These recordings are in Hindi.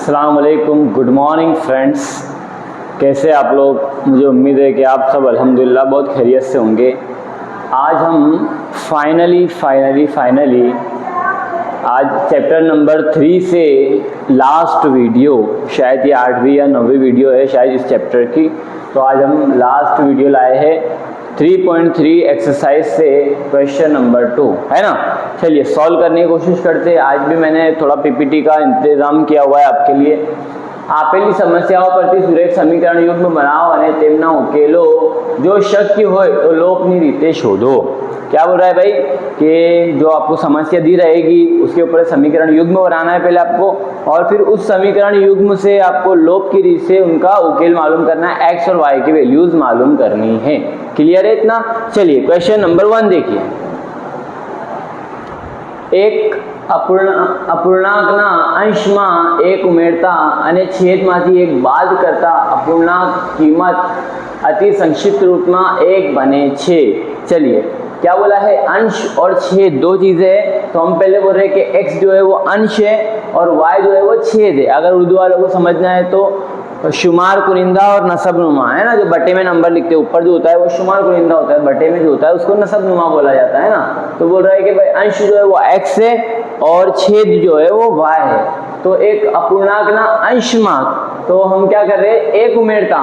अस्सलाम वालेकुम, गुड मॉर्निंग फ्रेंड्स। कैसे आप लोग? मुझे उम्मीद है कि आप सब अल्हम्दुलिल्लाह बहुत खैरियत से होंगे। आज हम फाइनली आज चैप्टर नंबर 3 से लास्ट वीडियो, शायद ये 8वीं या 9वीं वीडियो है शायद इस चैप्टर की। तो आज हम लास्ट वीडियो लाए हैं 3.3 एक्सरसाइज से क्वेश्चन नंबर 2, है ना। चलिए सॉल्व करने की कोशिश करते हैं। आज भी मैंने थोड़ा पीपीटी का इंतजाम किया हुआ है आपके लिए। આપેલી સમસ્યાઓ પરથી સુરેખ સમીકરણ યુગ્મ બનાવો અને તેમના ઉકેલો जो शक्य हो तो लोकनी रीते शोधो। क्या बोल रहा है भाई कि जो आपको समस्या दी रहेगी उसके ऊपर समीकरण युग्म बनाना है पहले आपको, और फिर उस समीकरण युग्म से आपको लोक की रीत से उनका उकेल मालूम करना है, एक्स और वाई की वैल्यूज मालूम करनी है। क्लियर है इतना? चलिए क्वेश्चन नंबर 1 देखिए। एक અપૂર્ણાંકના અંશમાં એક ઉમેરતા અને છેદમાંથી એક બાદ કરતા અપૂર્ણાંક કિંમત अति संक्षिप्त रूप में एक बने छे। चलिए क्या बोला है, अंश और छेद दो चीजें हैं। तो हम पहले बोल रहे हैं कि x जो है वो अंश है और y जो है वो छेद है। अगर उर्दू वालों को समझना है तो शुमार कुनिंदा और नसब नुमा, है ना, जो बटे में नंबर लिखते हैं ऊपर जो होता है वो शुमार कुनिंदा होता है, बटे में जो होता है उसको नसब नुमा बोला जाता है ना। तो बोल रहा है कि भाई अंश जो है वो x है और छेद जो है वो y है। तो एक अपूर्णांक ना अंश में तो हम क्या कर रहे हैं, एक उमेरता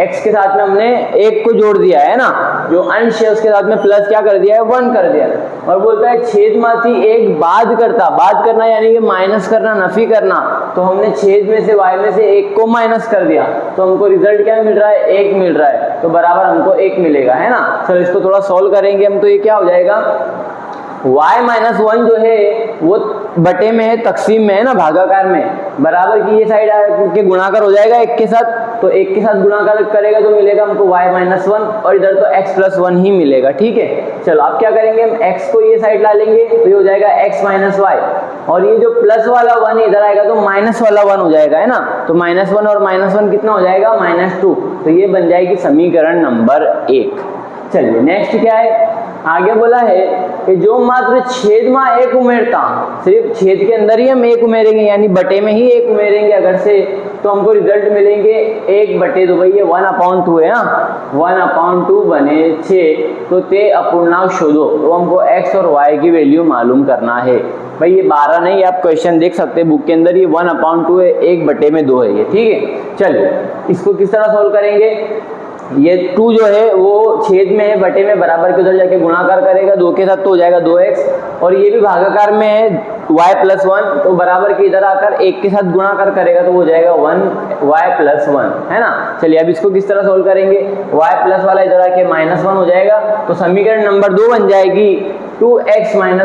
x के साथ में हमने एक को जोड़ दिया है ना, जो अंश है उसके साथ में प्लस क्या कर दिया है, 1 कर दिया। और बोलता है छेद माथी एक बाद करता, बाद करना यानी कि माइनस करना, नफी करना। तो हमने छेद में से y में से एक को माइनस कर दिया तो हमको रिजल्ट क्या मिल रहा है, 1 मिल रहा है। तो बराबर हमको 1 मिलेगा, है ना। चलो इसको थोड़ा सॉल्व करेंगे हम। तो ये क्या हो जाएगा, y-1 जो है वो बटे में है, तकसीम में है ना, भागाकार में। बराबर की ये साइड के गुणाकार हो जाएगा 1 के साथ, तो 1 के साथ गुणाकार करेगा तो मिलेगा हमको y-1 और इधर तो x+1 ही मिलेगा। ठीक है, चलो अब क्या करेंगे, हम x को ये साइड ला लेंगे तो ये हो जाएगा x-y, और ये जो प्लस वाला 1 इधर आएगा तो माइनस वाला 1 हो जाएगा, है ना। तो -1 और -1 कितना हो जाएगा, -2। तो ये बन जाएगी समीकरण नंबर 1। चलिए नेक्स्ट क्या है, आगे बोला है कि जो मात्र छेद में एक उमेरता, सिर्फ छेद के अंदर ही हम एक उमेरेंगे यानी बटे में ही एक उमेरेंगे अगर से, तो हमको रिजल्ट मिलेंगे 1/2। भाई ये 1/2 है ना, 1/2 बने 6। तो ते अपूर्णांक शोधो। तो हमको x और y की वैल्यू मालूम करना है। भाई ये 12 नहीं, आप क्वेश्चन देख सकते हैं बुक के अंदर, ये 1/2 है, 1/2 है ये। ठीक है, चलिए इसको किस तरह सोल्व करेंगे। ये 2 जो है वो छेद में है, बटे में, बराबर के उधर जाके गुणाकार करेगा 2 के साथ तो हो जाएगा 2x, और ये भी भागाकार में है y+1 तो बराबर के इधर आकर 1 के साथ गुणाकार करेगा तो हो जाएगा 1y+1, है ना। चलिए अब इसको किस तरह सोल्व करेंगे, y प्लस वाला इधर आके -1 हो जाएगा तो समीकरण नंबर 2 बन जाएगी 2x - 1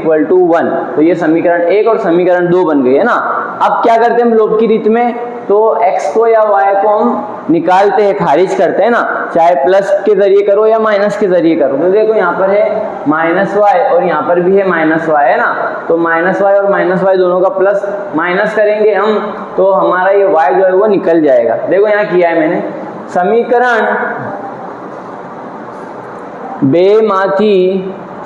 = 1। तो ये समीकरण 1 और समीकरण 2 बन गई, है ना। अब क्या करते हैं हम लोग की रीत में, तो x को या y को हम निकालते हैं, खारिज करते हैं ना, चाहे प्लस के जरिए करो या माइनस के जरिए करो। तो देखो यहाँ पर है -y और यहाँ पर भी है -y, है ना। तो -y और -y दोनों का प्लस माइनस करेंगे हम तो हमारा ये y जो है वो निकल जाएगा। देखो यहाँ किया है मैंने, समीकरण बेमाथी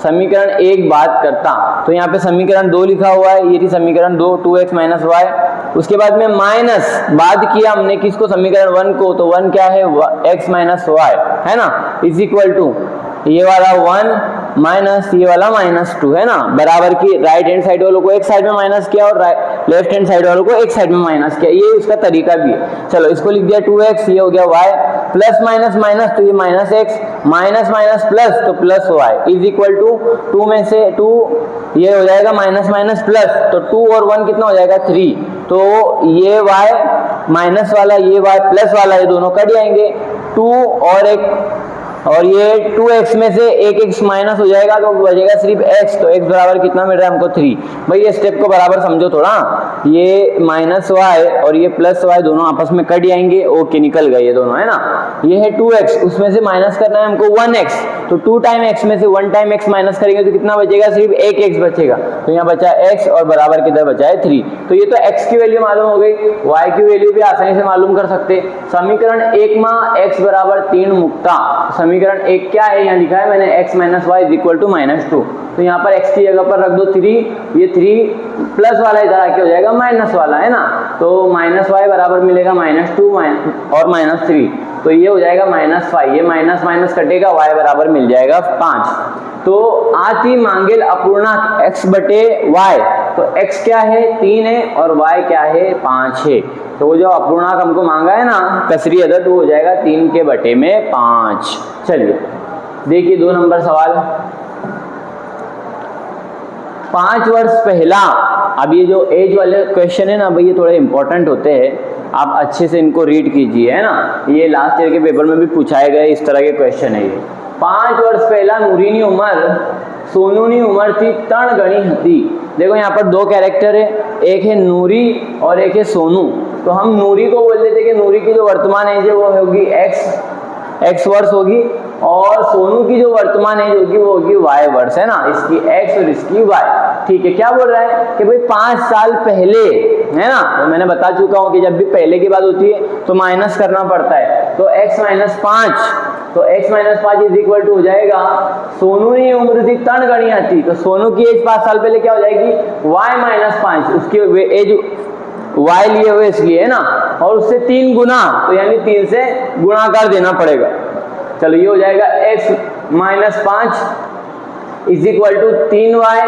समीकरण 1 बात करता, तो यहाँ पे समीकरण 2 लिखा हुआ है, ये थी समीकरण 2 2x - y। उसके बाद में माइनस बाद किया हमने किसको, समीकरण 1 को, तो 1 क्या है, x - y, है ना, = ये वाला 1 माइनस ये वाला -2, है ना। बराबर की राइट हैंड साइड वालों को एक साइड में माइनस किया और लेफ्ट हैंड साइड वालों को एक साइड में माइनस किया, ये उसका तरीका भी है। चलो इसको लिख दिया 2x, ये हो गया y, प्लस माइनस माइनस तो ये -x, माइनस माइनस प्लस तो +y, = 2 में से 2 ये हो जाएगा माइनस माइनस प्लस, तो 2 और 1 कितना हो जाएगा 3। तो ये y माइनस वाला, ये y प्लस वाला, ये दोनों कट जाएंगे, 2 और ये 2x में से एक x माइनस हो जाएगा तो बचेगा सिर्फ x। तो x बराबर कितना मिल रहा है हमको 3। भाई ये स्टेप को बराबर समझो थोड़ा, ये -y और ये +y दोनों आपस में कट जाएंगे, ओके निकल गए ये दोनों, है ना। ये है 2x, उसमें से माइनस करना है हमको 1x, तो 2 टाइम x में से 1 टाइम x माइनस करेंगे तो कितना बचेगा, सिर्फ एक x बचेगा। तो यहाँ बचा x और बराबर किधर बचा है 3। तो ये तो x की वैल्यू मालूम हो गई, y की वैल्यू भी आसानी से मालूम कर सकते। समीकरण 1 में x = 3 मुक्ता, समीकरण 1 क्या है, यहाँ लिखा है मैंने x - y = -2। तो यहाँ पर x की जगह पर रख दो 3, ये 3 प्लस वाला इधर आके हो जाएगा माइनस वाला, है ना। तो माइनस वाई बराबर मिलेगा -2 और -3, तो ये हो जाएगा -5, ये माइनस माइनस कटेगा, y बराबर मिल जाएगा 5। तो आती मांगेल अपूर्णांक x बटे y, तो x क्या है 3 है और y क्या है 5 है। तो वो जो अपूर्णांक हमको मांगा है ना कसरी अदद, वो हो जाएगा 3 के बटे में 5। चलिए देखिए 2 नंबर सवाल। 5 वर्ष पहला, अब ये जो एज वाले क्वेश्चन है ना भाई, ये थोड़े इंपॉर्टेंट होते हैं, आप अच्छे से इनको रीड कीजिए, है ना। ये लास्ट ईयर के पेपर में भी पूछाए गए इस तरह के क्वेश्चन है ये। 5 वर्ष पहला नूरीनी उम्र सोनूनी उम्र थी तण गणी हती। देखो यहाँ पर 2 कैरेक्टर है, एक है नूरी और एक है सोनू। तो हम नूरी को बोल देते कि नूरी की जो वर्तमान एज है वो होगी x वर्ष होगी, और सोनू की जो वर्तमान एज होगी वो होगी y वर्ष, है ना। इसकी x और इसकी y। ठीक है, क्या बोल रहा है कि भाई 5 साल पहले, है ना। तो मैंने बता चुका हूं कि जब भी पहले की बात होती है तो माइनस करना पड़ता है। तो x - 5, तो x - 5 इज इक्वल टू हो जाएगा सोनू की उम्र थी तण गणी थी, तो सोनू की एज 5 साल पहले क्या हो जाएगी y - 5, उसकी एज y लिए हुए इसलिए, है ना, और उससे 3 गुना, तो यानी 3 से गुणा कर देना पड़ेगा। चलो ये हो जाएगा x - 5 is equal to 3y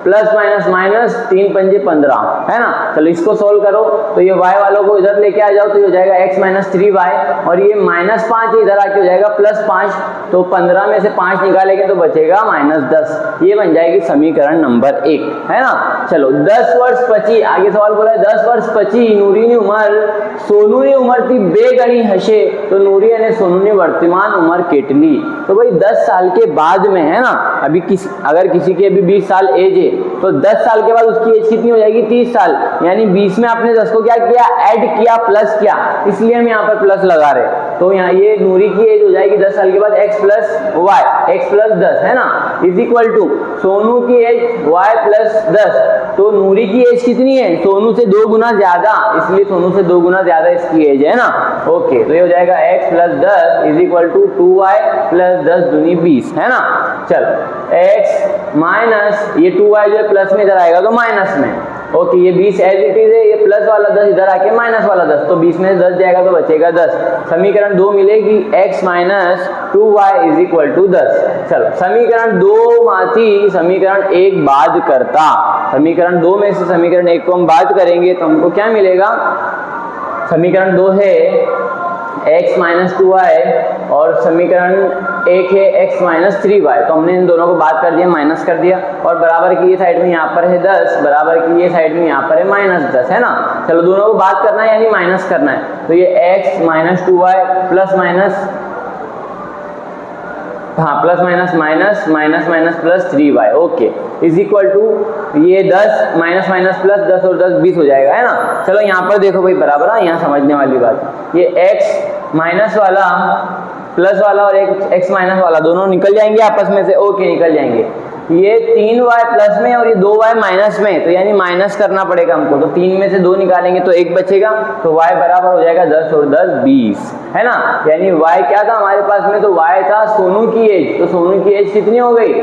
plus minus minus 3 पंजे 15, है ना। चलो इसको सोल्व करो, तो ये y वालों को इधर लेके आ जाओ, तो ये हो जाएगा x - 3y, और ये -5 इधर आके हो जाएगा +5, तो 15 में से 5 निकालेंगे तो बचेगा -10। ये बन जाएगी समीकरण नंबर 1, है ना। चलो 10 वर्ष पची, आगे सवाल बोला है 10 वर्ष पची नूरीनी उम्र सोनूनी उम्र थी बेगणी हशे, तो नूरी ने सोनूनी वर्तमान उम्र केटली। तो भाई 10 साल के बाद में, है ना, अभी अगर किसी की अभी 20 साल एज है, तो 10 साल के बाद उसकी एज कितनी हो जाएगी 30 साल, यानी 20 में आपने 10 को क्या किया ऐड किया प्लस किया, इसलिए हम यहाँ पर प्लस लगा रहे। तो यहाँ ये नूरी की एज हो जाएगी 10 साल के बाद x + y, x + 10, है ना, इज इक्वल टू सोनू की एज y + 10। तो नूरी की एज कितनी है सोनू से 2 गुना ज्यादा, इसलिए सोनू से 2 गुना ज्यादा इसकी एज है ना। ओके, तो ये हो जाएगा x + 10 is equal to 2y + 10 दूनी 20, है ना। चलो x माइनस ये 2y जो प्लस में इधर आएगा तो माइनस में, ओके, ये 20 एज इट इज है, ये प्लस वाला 10 इधर आके माइनस वाला 10, तो 20 में से 10 जाएगा तो बचेगा 10। समीकरण 2 मिलेगी x - 2y is equal to 10। चलो समीकरण 2 माथी समीकरण 1 बाद करता, समीकरण 2 में से समीकरण 1 को हम बात करेंगे तो हमको क्या मिलेगा। समीकरण 2 है x - 2y और समीकरण 1 है x - 3y, तो हमने इन दोनों को बात कर दिया, माइनस कर दिया, और बराबर की ये साइड में यहाँ पर है 10, बराबर की ये साइड में यहाँ पर है -10, है ना। चलो दोनों को बात करना है यानी माइनस करना है, तो ये x - 2y प्लस माइनस, हाँ plus minus minus minus minus plus 3y, okay, is equal to ये 10 माइनस माइनस प्लस 10 और 10 20 हो जाएगा, है ना। चलो यहाँ पर देखो भाई बराबर है, यहाँ समझने वाली बात, ये x माइनस वाला प्लस वाला और एक x माइनस वाला दोनों निकल जाएंगे आपस में से, ओके निकल जाएंगे। ये 3y प्लस में और ये 2y माइनस में, तो यानी माइनस करना पड़ेगा हमको, तो 3 में से 2 निकालेंगे तो 1 बचेगा, तो y बराबर हो जाएगा 10 और 10 20, है ना। यानी y क्या था हमारे पास में, तो y था सोनू की एज, तो सोनू की एज कितनी हो गई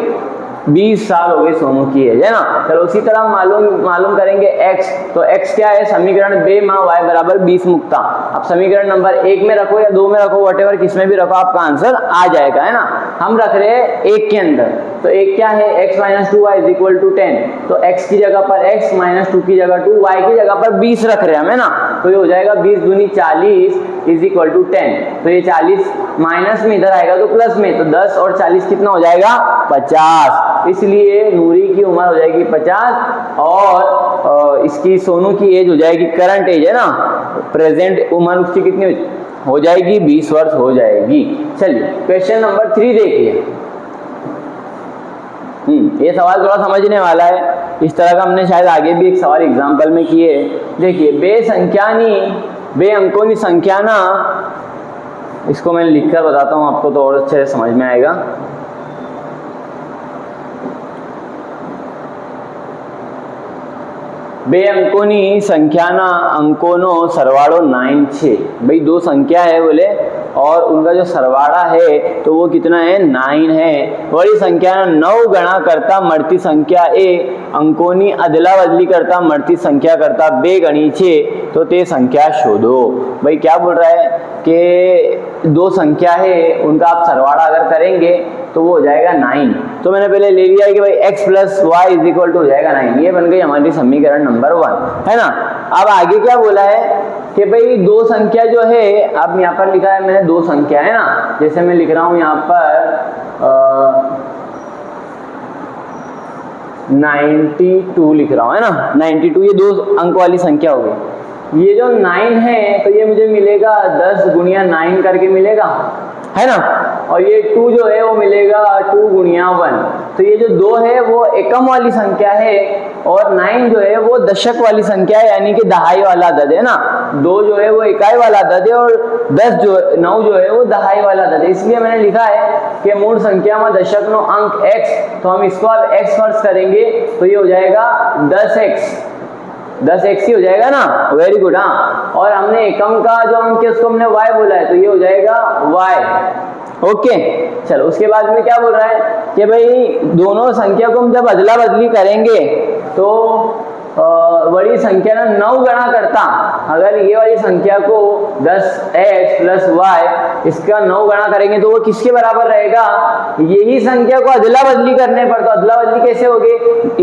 20 साल हो गई सोनू की एज, है ना। चलो उसी तरह मालूम करेंगे x, तो x क्या है समीकरण 2 माँ y बराबर 20 मुक्ता। अब समीकरण नंबर 1 में रखो या 2 में रखो, व्हाटएवर किस में भी रखो आपका आंसर आ जाएगा, है ना। हम रख रहे हैं 1 के अंदर, तो 1 क्या है x - 2y is equal to 10, तो x की जगह पर x - 2 की जगह 2, y की जगह पर 20 रख रहे हैं हम, है ना। तो ये हो जाएगा 20 दूनी 40 इज इक्वल टू 10, तो ये 40 माइनस में इधर आएगा तो प्लस में, तो 10 और 40 कितना हो जाएगा 50, इसलिए नूरी की उम्र हो जाएगी 50 और इसकी सोनू की एज हो जाएगी करंट एज, है ना, प्रेजेंट उम्र उसकी कितनी हो जाएगी 20 वर्ष हो जाएगी। चलिए क्वेश्चन नंबर 3 देखिए। ये सवाल थोड़ा समझने वाला है, इस तरह का हमने शायद आगे भी एक सवाल एग्जाम्पल में किए। देखिए बे अंकों संख्या ना, इसको मैं लिखकर बताता हूँ आपको तो और अच्छे से समझ में आएगा। बे अंकोनी संख्याना अंकोनो सरवाड़ो 9 છે। भाई 2 संख्या है बोले और उनका जो सरवाड़ा है तो वो कितना है 9 है। वही संख्या 9 गणा करता मरती संख्या ए अंकोनी अदला बदली करता मरती संख्या करता बेगणी छे तो ते संख्या शोधो। भाई क्या बोल रहा है कि दो संख्या है उनका आप सरवाड़ा अगर करेंगे तो वो हो जाएगा 9। तो मैंने पहले ले लिया है कि भाई x plus y is equal to हो जाएगा 9। ये बन गई हमारी समीकरण नंबर 1, है ना। अब आगे क्या बोला है कि भाई दो संख्या जो है, अब यहाँ पर लिखा है मैंने दो संख्या है ना, जैसे मैं लिख रहा हूँ यहाँ पर 92 लिख रहा हूँ, है ना। 92 ये 2 अंक वाली संख्या हो गई। ये जो 9 है तो ये मुझे मिलेगा 10 गुणिया 9 करके मिलेगा, है ना। और ये 2 जो है वो मिलेगा 2 गुणिया 1। तो ये जो 2 है वो एकम वाली संख्या है और 9 जो है वो दशक वाली संख्या है, यानी कि दहाई वाला अदद है ना। 2 जो है वो इकाई वाला अदद है और 9 जो है वो दहाई वाला अदद है। इसलिए मैंने लिखा है कि मूल संख्या में दशक नो अंक x, तो हम इसको अब x फर्ज करेंगे तो ये हो जाएगा 10x ही हो जाएगा ना। Very good. हाँ, और हमने एकम का जो अंक है उसको हमने y बोला है तो ये हो जाएगा y। ओके, चलो उसके बाद में क्या बोल रहा है कि भाई दोनों संख्या को हम जब अदला बदली करेंगे तो बड़ी संख्या ना 9 गणा करता, अगर ये वाली संख्या को 10x प्लस y इसका 9 गणा करेंगे तो वो किसके बराबर रहेगा, यही संख्या को अदला बदली करने पर। तो अदला बदली कैसे होगी,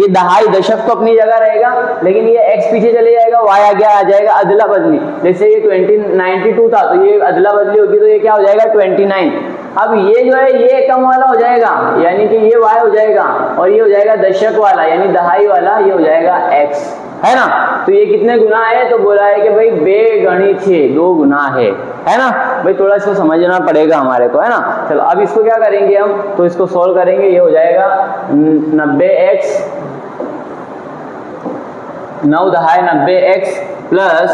ये दहाई दशक तो अपनी जगह रहेगा लेकिन ये x पीछे चले जाएगा, y आगे आ जाएगा, अदला बदली। जैसे ये 92 था तो ये अदला बदली होगी तो ये क्या हो जाएगा 29। अब ये जो है ये एकम वाला हो जाएगा यानी कि ये y हो जाएगा और ये हो जाएगा दशक वाला यानी दहाई वाला, ये हो जाएगा x, है ना। तो ये कितने गुना है, तो बोला है कि भाई बेगणित 2 गुना है ना। भाई थोड़ा इसको समझना पड़ेगा हमारे को, है ना। चलो अब इसको क्या करेंगे हम, तो इसको सोल्व करेंगे। ये हो जाएगा 90x 9 दहाई 90x प्लस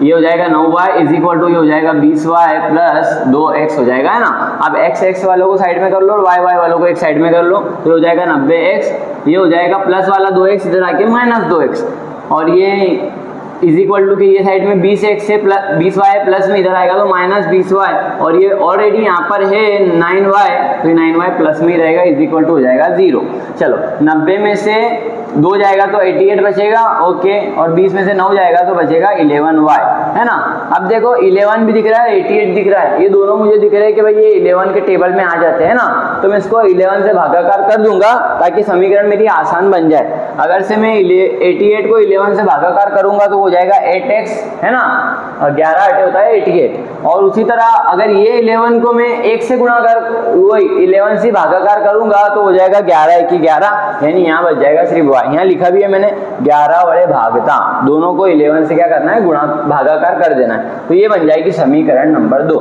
ये हो जाएगा 9y इज इक्वल टू ये हो जाएगा 20y प्लस 2x हो जाएगा, है ना। अब x वालों को साइड में कर लो और y वालों को एक साइड में कर लो तो हो जाएगा 90x, ये हो जाएगा प्लस वाला 2x इधर आके माइनस 2x और ये इज इक्वल टू के ये साइड में 20x से 20y प्लस में इधर आएगा तो माइनस 20y और ये ऑलरेडी यहाँ पर है 9y तो 9y प्लस में ही रहेगा इज इक्वल टू हो जाएगा 0। चलो 90 में से 2 जाएगा तो 88 बचेगा, ओके, और 20 में से 9 जाएगा तो बचेगा 11y, है ना। अब देखो 11 भी दिख रहा है 88 दिख रहा है, ये दोनों मुझे दिख रहे हैं कि भाई ये 11 के टेबल में आ जाते हैं ना, तो मैं इसको 11 से भागाकार कर दूंगा ताकि समीकरण मेरी आसान बन जाए। अगर से मैं 88 को 11 से भागाकार करूंगा तो हो जाएगा 8x, है ना, और 11 8 होता है 88। और उसी तरह अगर ये 11 को मैं 1 से गुणा कर वही 11 से भागाकार करूंगा तो हो जाएगा 11 1 11, यानी यहाँ बच जाएगा सिर्फ y। यहाँ लिखा भी है मैंने 11 बड़े भागता, दोनों को 11 से क्या करना है गुणा भागाकार कर देना है। तो ये बन जाएगी समीकरण नंबर 2।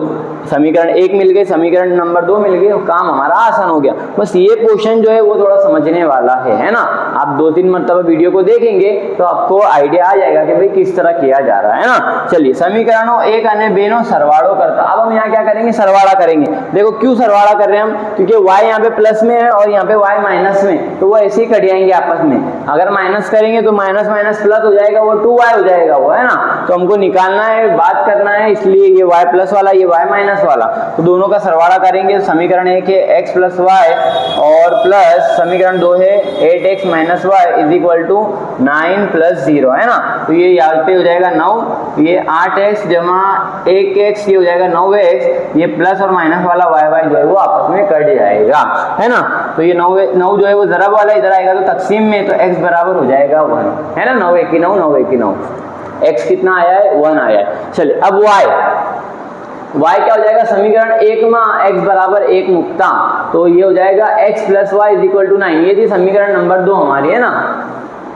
समीकरण 1 मिल गई, समीकरण नंबर 2 मिल गई, काम हमारा आसान हो गया। बस ये पोर्शन जो है वो थोड़ा समझने वाला है ना। आप 2-3 मरतबा वीडियो को देखेंगे तो आपको आइडिया आ जाएगा कि भाई किस तरह किया जा रहा है ना। चलिए समीकरणों 1 अन्य बेनो सरवाड़ो करता। अब हम यहाँ क्या करेंगे, सरवाड़ा करेंगे। देखो क्यों सरवाड़ा कर रहे हैं हम, क्योंकि y यहाँ पे प्लस में है और यहाँ पे y माइनस में, तो वो ऐसे ही कट जाएंगे आपस में। अगर माइनस करेंगे तो माइनस माइनस प्लस हो जाएगा, वो 2y हो जाएगा वो, है ना। तो हमको निकालना है, बात करना है, इसलिए ये y प्लस वाला ये y माइनस वाला, तो दोनों का सरवाड़ा करेंगे। समीकरण 1 है x प्लस वाई और प्लस समीकरण 2 है 8x minus y is equal to 9 plus 0, है ना। तो ये यहाँ पे हो जाएगा 9, ये 8x जमा 1x ये हो जाएगा 9x, ये प्लस और माइनस वाला y जो है वो आपस में कट जाएगा, है ना। तो ये 9 जो है वो जरब वाला इधर आएगा तो तकसीम में, तो x बराबर हो जाएगा 1, है ना। 9 1 9 9 1 9, x कितना आया है 1 आया है। चलिए अब y क्या हो जाएगा, समीकरण 1 में x बराबर 1 मुक्ता, तो ये हो जाएगा x plus y is equal to 9। ये थी समीकरण नंबर 2 हमारी, है ना,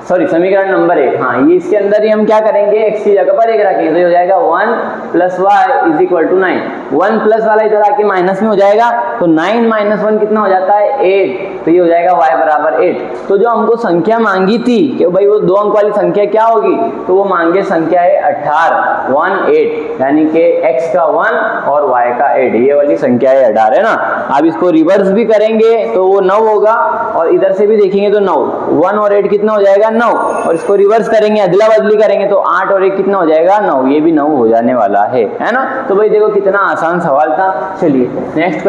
सॉरी समीकरण नंबर 1। हाँ, ये इसके अंदर ही हम क्या करेंगे, x की जगह पर 1 रखेंगे तो ये हो जाएगा 1 plus y is equal to 9। 1 plus वाला इधर आके माइनस में हो जाएगा तो 9 माइनस 1 कितना हो जाता है 8, तो ये हो जाएगा y बराबर 8। तो जो हमको संख्या मांगी थी कि भाई वो 2 अंक वाली संख्या क्या होगी, तो वो मांगे संख्या है 18 1 8, यानी कि x का 1 और y का 8, ये वाली संख्या है 18, है ना। अब इसको रिवर्स भी करेंगे तो वो 9 होगा और इधर से भी देखेंगे तो 9, 1 और 8 कितना हो जाएगा 9, और इसको रिवर्स करेंगे अदला बदली करेंगे तो 8 और 1 कितना हो जाएगा 9, ये भी 9 हो जाने वाला है ना। तो भाई देखो कितना आसान सवाल था। चलिए नेक्स्ट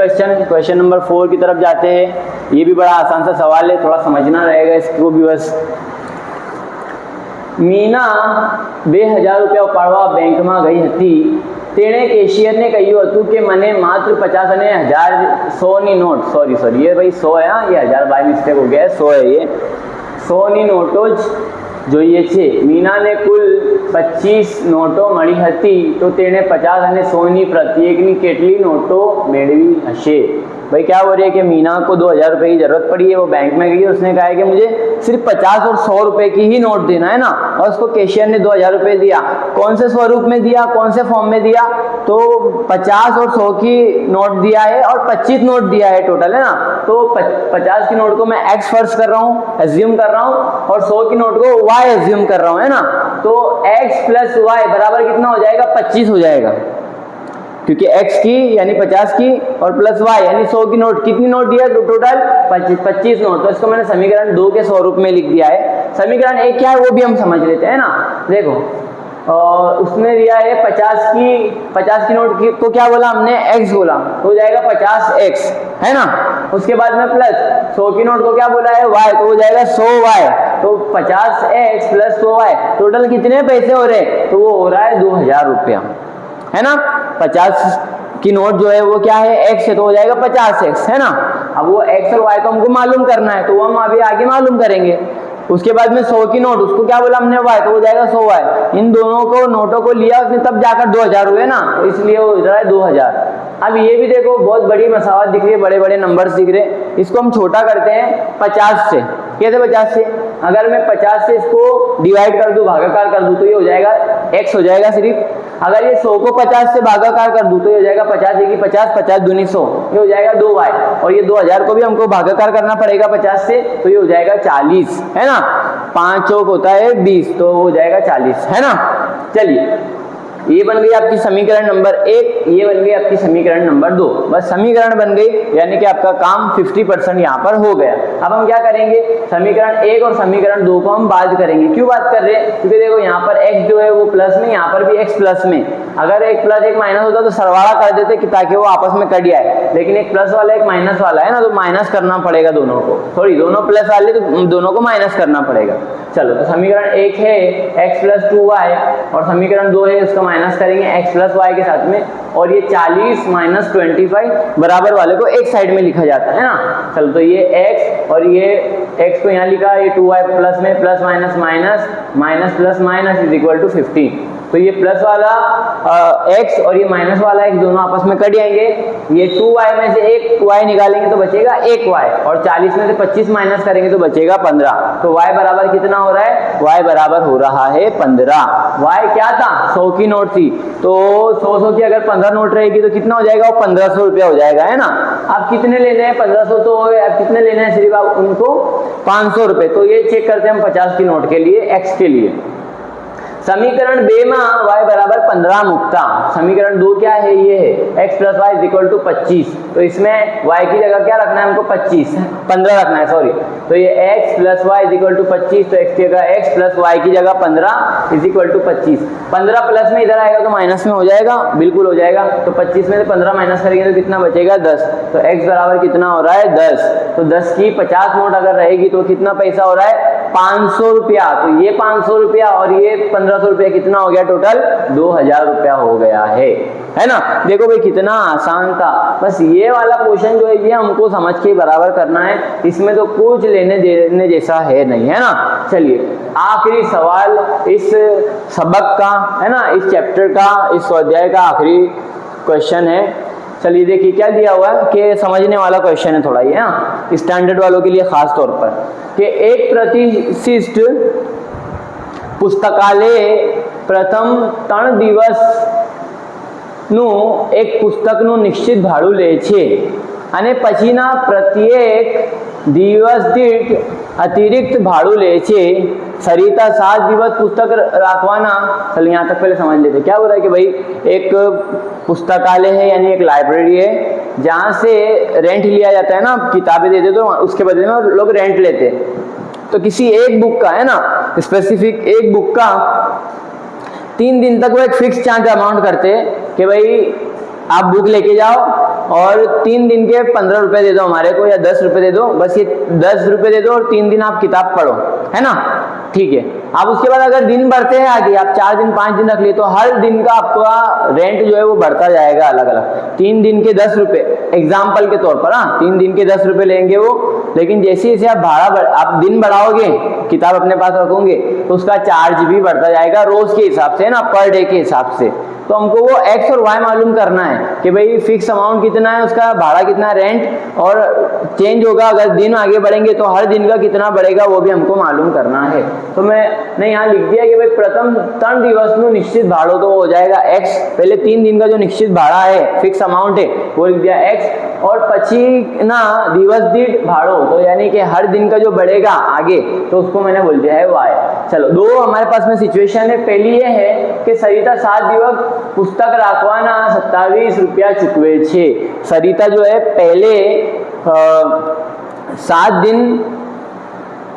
क्वेश्चन नंबर 4 की तरफ जाते हैं। ये भी बड़ा आसान सा सवाल है, थोड़ा समझना रहेगा इसको भी बस। मीना 2000 રૂપિયા ઉપાડવા બેંકમાં ગઈ હતી। તેણે કેશિયરને કહ્યું હતું કે મને માત્ર 50 અને 1000 100ની નોટ, सॉरी ये भाई 100 है, हाँ ये 1000 बाय मिस्टेक हो गया है, 100 है ये, 100ની નોટો જ જોઈએ છે। મીનાને કુલ 25 નોટો મળી હતી, તો તેણે 50 અને 100ની પ્રત્યેકની કેટલી નોટો મેળવી હશે? भाई क्या हो रही है कि मीना को 2000 रुपये की जरूरत पड़ी है, वो बैंक में गई, उसने कहा है कि मुझे सिर्फ 50 और 100 रुपए की ही नोट देना है ना, और उसको कैशियर ने 2000 रुपये दिया। कौन से स्वरूप में दिया, कौन से फॉर्म में दिया? तो 50 और 100 की नोट दिया है और 25 नोट दिया है टोटल, है ना। तो 50 की नोट को मैं x फर्ज कर रहा हूँ, एज्यूम कर रहा हूँ, और 100 की नोट को y एज्यूम कर रहा हूँ, है ना। तो x प्लस वाई बराबर कितना हो जाएगा? 25 हो जाएगा, क्योंकि x की यानी 50 की और प्लस y यानी 100 की नोट, कितनी नोट दिया टोटल? 25 नोट। तो इसको मैंने समीकरण 2 के स्वरूप में लिख दिया है। समीकरण 1 क्या है वो भी हम समझ लेते हैं ना। देखो उसने दिया है 50 की नोट को क्या बोला हमने? x बोला, तो हो जाएगा 50x, है ना। उसके बाद में प्लस 100 की नोट को क्या बोला है? y, तो हो जाएगा 100y। तो 50x प्लस 100y टोटल कितने पैसे हो रहे हैं? तो वो हो रहा है 2000 रुपया, है ना। 50 की नोट जो है वो क्या है? x है, तो हो जाएगा 50x, है ना। अब वो x और y को हमको मालूम करना है, तो वो हम अभी आगे मालूम करेंगे। उसके बाद में 100 की नोट, उसको क्या बोला हमने? y, तो हो जाएगा 100y। इन दोनों को नोटों को लिया उसने, तब जाकर 2000 हुए ना, तो इसलिए वो हो रहा है 2000। अब ये भी देखो बहुत बड़ी मसावत दिख रही है, बड़े बड़े नंबर्स दिख रहे हैं। इसको हम छोटा करते हैं 50 से। कैसे 50 से? अगर मैं 50 से इसको डिवाइड कर दूं, भागाकार कर दूं, तो ये हो जाएगा x हो जाएगा सिर्फ। अगर ये 100 को 50 से भागाकार कर दूं, तो ये हो जाएगा 50 एक 50, 50 दूनी 100, ये हो जाएगा 2y। और ये 2000 को भी हमको भागाकार करना पड़ेगा 50 से, तो ये हो जाएगा 40, है ना। 5 चौक होता है 20, तो हो जाएगा 40, है ना। चलिए ये बन गई आपकी समीकरण नंबर 1, ये बन गई आपकी समीकरण नंबर 2। बस समीकरण बन गई, यानी कि आपका काम 50% यहाँ पर हो गया। अब हम क्या करेंगे? समीकरण 1 और समीकरण 2 को हम बात करेंगे। क्यों बात कर रहे हैं? क्योंकि देखो यहाँ पर x जो है वो प्लस में, यहाँ पर भी x प्लस में। अगर एक प्लस एक माइनस होता तो सरवाड़ा कर देते कि ताकि वो आपस में कट जाए, लेकिन एक प्लस वाला एक माइनस वाला है ना, तो माइनस करना पड़ेगा दोनों को। सॉरी, दोनों प्लस वाले तो दोनों को माइनस करना पड़ेगा। चलो, तो समीकरण 1 है x प्लस 2y, और समीकरण 2 है उसका माइनस करेंगे x प्लस वाई के साथ में, और ये 40 माइनस 25 बराबर वाले को एक साइड में लिखा जाता है ना। चलो, तो ये x और ये x को यहाँ लिखा, ये 2y प्लस में, plus minus minus, minus plus minus is equal to 15। तो ये प्लस वाला x और ये माइनस वाला x दोनों आपस में कट जाएंगे। ये 2y में से एक y निकालेंगे तो बचेगा 1y, और 40 में से 25 माइनस करेंगे तो बचेगा 15। तो y बराबर कितना हो रहा है? y बराबर हो रहा है 15। y क्या था? 100 की नोट थी, तो 100 की अगर 15 नोट रहेगी तो कितना हो जाएगा? वो 1500 रुपया हो जाएगा, है ना। आप कितने लेने हैं? 1500 तो आप कितने लेने हैं? सिर्फ आप उनको 500 रुपये। तो ये चेक करते हैं हम 50 की नोट के लिए, x के लिए। समीकरण 2 में y बराबर 15 मुक्ता। समीकरण 2 क्या है? ये है x plus y is equal to 25। तो इसमें y की जगह क्या रखना है हमको? 15 रखना है, सॉरी। तो ये x plus y is equal to 25, तो x की जगह x प्लस वाई की जगह 15 इज इक्वल टू 25। 15 प्लस में इधर आएगा तो माइनस में हो जाएगा, बिल्कुल हो जाएगा। तो 25 में से 15 माइनस करेंगे तो कितना बचेगा? 10। तो x बराबर कितना हो रहा है? 10। तो 10 की 50 नोट अगर रहेगी तो कितना पैसा हो रहा है? 500 रुपया। तो ये 500 रुपया और ये 1500 रुपया, कितना हो गया टोटल? 2000 रुपया हो गया है ना। देखो भाई कितना आसान था। बस ये वाला क्वेश्चन जो है ये हमको समझ के बराबर करना है, इसमें तो कुछ लेने देने जैसा है नहीं, है ना। चलिए आखिरी सवाल इस सबक का, है ना, इस चैप्टर का, इस स्वाध्याय का आखिरी क्वेश्चन है। चलिए देखिए क्या दिया हुआ है कि समझने वाला क्वेश्चन है थोड़ा ये, हाँ, स्टैंडर्ड वालों के लिए खास तौर पर, कि एक प्रतिष्ठित पुस्तकालय प्रथम 3 દિવસનું એક પુસ્તકનું નિશ્ચિત ભાડું લે છે અને પછીના પ્રત્યેક દિવસ દીઠ અતિરિક્ત ભાડું લે છે। सरिता 7 દિવસ पुस्तक रखवाना। चल यहाँ तक पहले समझ लेते क्या हो रहा है कि भाई एक पुस्तकालय है, यानी एक लाइब्रेरी है जहाँ से रेंट लिया जाता है ना, किताबें देते तो उसके बदले में लोग रेंट लेते हैं। तो किसी एक बुक का, है ना, स्पेसिफिक एक बुक का 3 दिन तक वो एक फिक्स चार्ज अमाउंट करते हैं कि भाई आप बुक लेके जाओ और 3 दिन के 15 रुपए दे दो हमारे को, या 10 रुपए दे दो, बस ये 10 रुपए दे दो और 3 दिन आप किताब पढ़ो, है ना, ठीक है। आप उसके बाद अगर दिन बढ़ते हैं आगे, आप 4 दिन 5 दिन रख लिए, तो हर दिन का आपका रेंट जो है वो बढ़ता जाएगा अलग अलग। 3 दिन के 10 रुपए एग्जाम्पल के तौर पर, हाँ 3 दिन के 10 रुपए लेंगे वो, लेकिन जैसे जैसे आप आप दिन बढ़ाओगे, किताब अपने पास रखोगे, तो उसका चार्ज भी बढ़ता जाएगा रोज के हिसाब से, ना पर डे के हिसाब से। तो हमको वो एक्स और वाई मालूम करना है कि भाई फिक्स अमाउंट कितना है, उसका भाड़ा कितना है, रेंट, और चेंज होगा अगर दिन आगे बढ़ेंगे तो हर दिन का कितना बढ़ेगा वो भी हमको मालूम करना है। तो मैंने यहाँ लिख दिया कि भाई प्रथम 3 दिवसનું निश्चित भाड़ो तो हो जाएगा एक्स, पहले 3 दिन का जो निश्चित भाड़ा है, फिक्स अमाउंट है, वो लिख दिया एक्स, और पची ना दिवस दीठ भाड़ो, तो यानी कि हर दिन का जो बढ़ेगा आगे, तो उसको मैंने बोल दिया है वाई। चलो, दो हमारे पास में सिचुएशन है। पहली ये है कि सरिता 7 दिवस पुस्तक રાખવાના 27 रुपया चुकवे छे। सरिता जो है पहले 7 दिन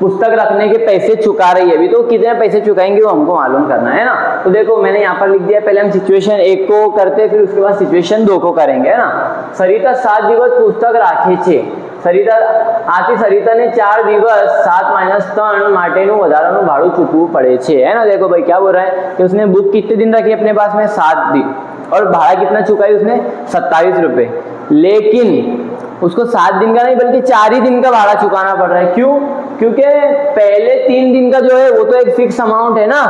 पुस्तक रखने के पैसे चुका रही है, अभी तो कितने पैसे चुकाएंगे वो हमको मालूम करना है ना। तो देखो मैंने यहाँ पर लिख दिया, पहले हम सिचुएशन 1 को करते, फिर उसके बाद सिचुएशन 2 को करेंगे, है ना। सरिता 7 दिवस पुस्तक राखे छे। सरिता ने 4 दिवस 7 - 3 माटेનું વધારાનું ભાડું ચૂકવવું પડે છે, है ना। देखो भाई क्या बोल रहा है कि उसने बुक कितने दिन रखी अपने पास में, 7 दिन, और भाड़ा कितना चुकाई उसने, 27 रुपए, लेकिन उसको 7 दिन का नहीं बल्कि 4 ही दिन का भाड़ा चुकाना पड़ रहा है। क्यों? क्योंकि पहले 3 दिन का जो है वो तो एक फिक्स अमाउंट है ना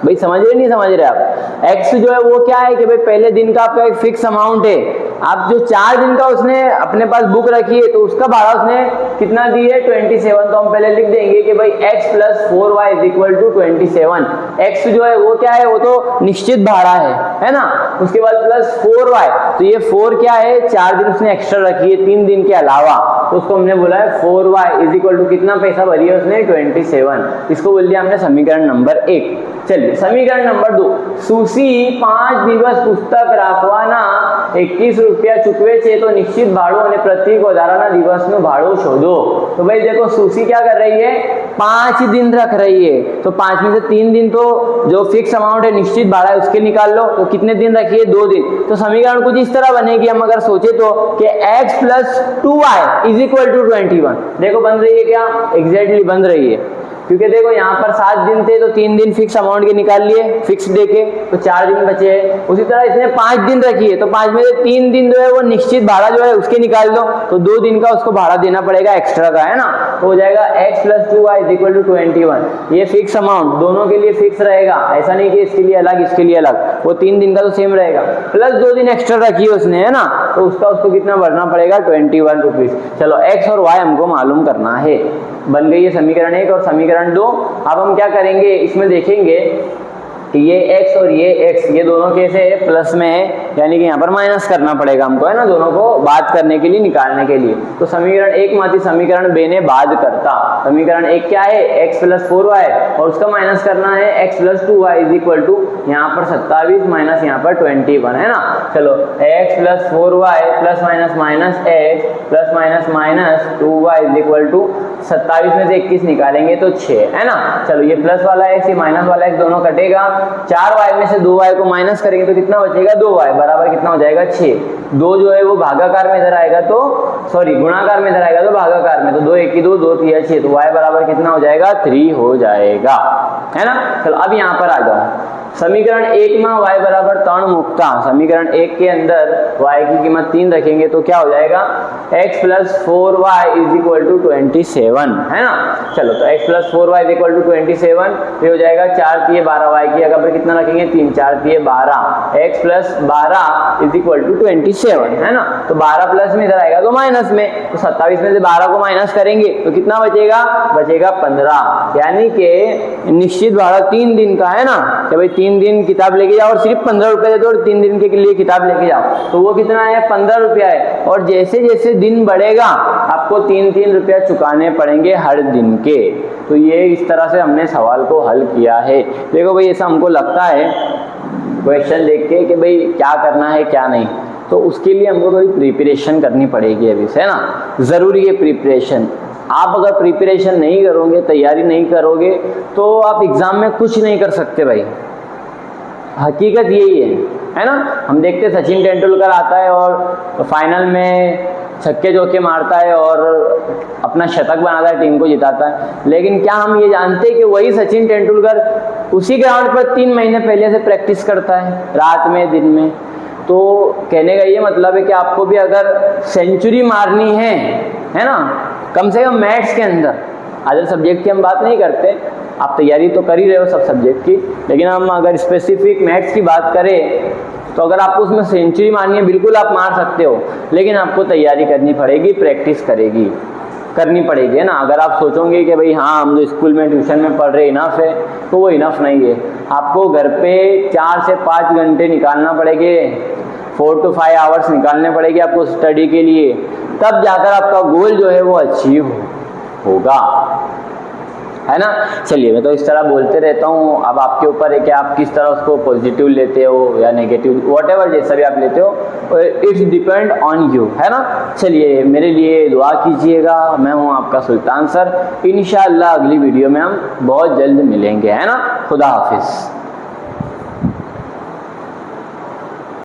भाई, समझ रहे नहीं समझ रहे आप। एक्स जो है वो क्या है कि भाई पहले दिन का आपका एक फिक्स अमाउंट है, आप जो 4 दिन का उसने अपने पास बुक रखी है तो उसका भाड़ा उसने कितना दी है, 27। तो हम पहले लिख देंगे कि भाई x + 4y = 27। x जो है वो क्या है, वो तो निश्चित भाड़ा है ना। उसके बाद प्लस 4y, तो ये 4 क्या है, 4 दिन उसने एक्स्ट्रा रखी है 3 दिन के अलावा, तो उसको हमने बोला है 4y = कितना पैसा भरी है उसने, 27। इसको बोल दिया हमने समीकरण नंबर 1। चलिए समीकरण नंबर 2, सुशी 5 दिवस पुस्तक રાખવાના 21 रुपया चुकवे छे, तो निश्चित भाड़ो અને प्रत्येक વધારાના દિવસનું ભાડું શોધો। तो भाई देखो सुशी क्या कर रही है, 5 दिन रख रही है, तो 5 में से 3 दिन तो जो फिक्स अमाउंट है निश्चित भाड़ा है उसके निकाल लो, तो कितने दिन रखी है, 2 दिन। तो समीकरण कुछ इस तरह बनेगी, हम अगर सोचे तो कि x + 2y = 21। देखो बन रही है क्या, एग्जैक्टली बन रही है, क्योंकि देखो यहाँ पर 7 दिन थे तो 3 दिन फिक्स अमाउंट के निकाल लिए फिक्स दे के, तो 4 दिन बचे हैं। उसी तरह इसने 5 दिन रखी है, तो 5 में से 3 दिन जो है वो निश्चित भाड़ा जो है उसके निकाल दो, तो 2 दिन का उसको भाड़ा देना पड़ेगा एक्स्ट्रा का, है ना। तो हो जाएगा x + 2y = 21। ये फिक्स अमाउंट दोनों के लिए फिक्स रहेगा, ऐसा नहीं कि इसके लिए अलग इसके लिए अलग, वो 3 दिन का तो सेम रहेगा, प्लस 2 दिन एक्स्ट्रा रखी है उसने, है ना, तो उसको कितना भरना पड़ेगा, 21 रुपीज। चलो x और y हमको मालूम करना है। बन गई है समीकरण 1 और समीकरण 2। अब हम क्या करेंगे, इसमें देखेंगे कि ये x और ये x ये दोनों कैसे है, प्लस में है, यानी कि यहाँ पर माइनस करना पड़ेगा हमको, है ना, दोनों को बात करने के लिए, निकालने के लिए। तो समीकरण 1 माथी समीकरण 2 ने बात करता, समीकरण 1 क्या है, x + 4y, और उसका माइनस करना है x + 2y = यहाँ पर 27 माइनस यहाँ पर 21, है ना। चलो x + 4y ± x ± 2y = 27 में से 21 निकालेंगे तो 6, है ना। चलो ये प्लस वाला x ये माइनस वाला x दोनों कटेगा, 4y में से 2y को माइनस करेंगे तो कितना बचेगा, 2y बराबर कितना हो जाएगा, 6। 2 जो है वो भागाकार में इधर आएगा, तो सॉरी गुणाकार में इधर आएगा तो भागाकार में, तो 2 1 2 2 3 6, तो y बराबर कितना हो जाएगा, 3 हो जाएगा, है ना। चलो अब यहाँ पर आ जाओ, समीकरण 1 में y = 3 मुकता, समीकरण 1 के अंदर y की कीमत 3 रखेंगे तो क्या हो जाएगा, x + 4y = 27, है ना। चलो तो x + 4y = 27, ये हो जाएगा 4 × 12, y की जगह पर कितना रखेंगे, 3 4 × 12, x + 12 = 27, है ना। तो 12 प्लस में इधर आएगा तो माइनस में, तो 27 में से 12 को माइनस करेंगे तो कितना बचेगा, बचेगा 15, यानी कि निश्चित भाड़ा 3 दिन का, है ना, कि भाई 3 दिन किताब लेके जाओ और सिर्फ 15 रुपए दे दो और 3 दिन के लिए किताब लेके जाओ, तो वो कितना है, 15 रुपया है। और जैसे जैसे दिन बढ़ेगा आपको 3 रुपया चुकाने पड़ेंगे हर दिन के। तो ये इस तरह से हमने सवाल को हल किया है। देखो भाई ऐसा हमको लगता है क्वेश्चन देख के कि भाई क्या करना है क्या नहीं, तो उसके लिए हमको थोड़ी प्रिपरेशन करनी पड़ेगी अभी से, है ना, ज़रूरी है प्रिपरेशन। आप अगर प्रिपरेशन नहीं करोगे, तैयारी नहीं करोगे, तो आप एग्ज़ाम में कुछ नहीं कर सकते भाई, हकीकत यही है। है ना। हम देखते हैं सचिन तेंदुलकर आता है और फाइनल में छक्के चौके मारता है और अपना शतक बनाता है, टीम को जिताता है। लेकिन क्या हम ये जानते हैं कि वही सचिन तेंदुलकर उसी ग्राउंड पर 3 महीने पहले से प्रैक्टिस करता है, रात में दिन में। तो कहने का ये मतलब है कि आपको भी अगर सेंचुरी मारनी है ना, कम से कम मैथ्स के अंदर, अदर सब्जेक्ट की हम बात नहीं करते, आप तैयारी तो कर ही रहे हो सब सब्जेक्ट की, लेकिन हम अगर स्पेसिफिक मैथ्स की बात करें तो अगर आपको उसमें सेंचुरी मारनी है बिल्कुल आप मार सकते हो, लेकिन आपको तैयारी करनी पड़ेगी, प्रैक्टिस करनी पड़ेगी, है ना। अगर आप सोचोगे कि भाई हाँ हम जो स्कूल में ट्यूशन में पढ़ रहे इनफ है, तो वो इनफ नहीं है। आपको घर पे 4 से 5 घंटे निकालना पड़ेंगे, 4 to 5 आवर्स निकालने पड़ेंगे आपको स्टडी के लिए, तब जाकर आपका गोल जो है वो अचीव होगा, है ना। चलिए, मैं तो इस तरह बोलते रहता हूँ, अब आपके ऊपर है कि आप किस तरह उसको पॉजिटिव लेते हो या नेगेटिव, वॉट एवर जैसा भी आप लेते हो, इट्स डिपेंड ऑन यू, है ना। चलिए, मेरे लिए दुआ कीजिएगा। मैं हूँ आपका सुल्तान सर। इंशाअल्लाह अगली वीडियो में हम बहुत जल्द मिलेंगे, है ना। खुदा हाफिज़।